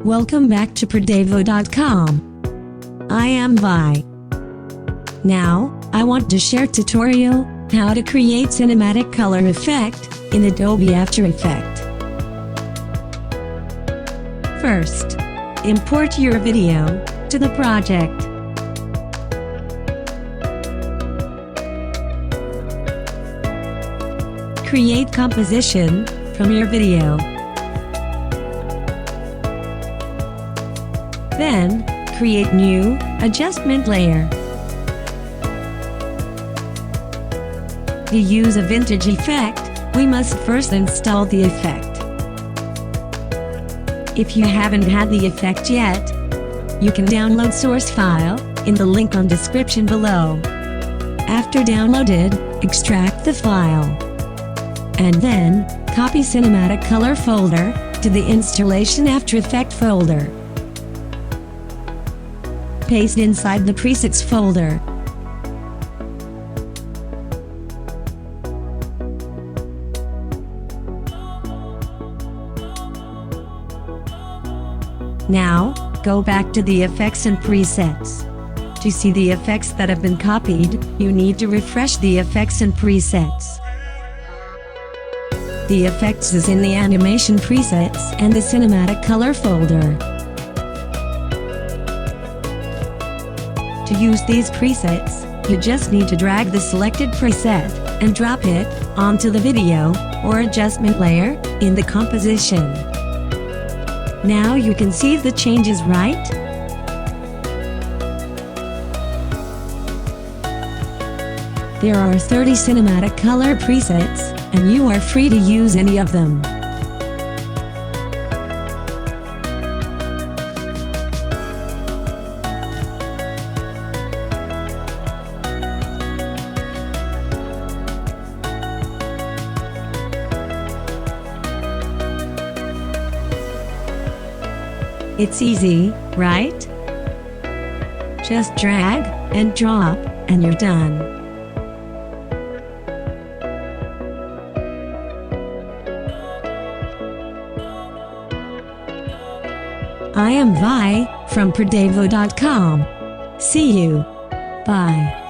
Welcome back to Pradevo.com. I am Vi. Now, I want to share tutorial how to create cinematic color effect in Adobe After Effects. First, import your video to the project. Create composition from your video. Then, create new adjustment layer. To use a vintage effect, we must first install the effect. If you haven't had the effect yet, you can download source file in the link on description below. After downloaded, extract the file. And then, copy Cinematic Color folder to the Installation After Effects folder. Paste inside the presets folder. Now, go back to the effects and presets. To see the effects that have been copied, you need to refresh the effects and presets. The effects is in the animation presets and the cinematic color folder. To use these presets, you just need to drag the selected preset and drop it onto the video or adjustment layer in the composition. Now you can see the changes, right? There are 30 cinematic color presets, and you are free to use any of them. It's easy, right? Just drag and drop, and you're done. I am Vi from Pradevo.com. See you. Bye.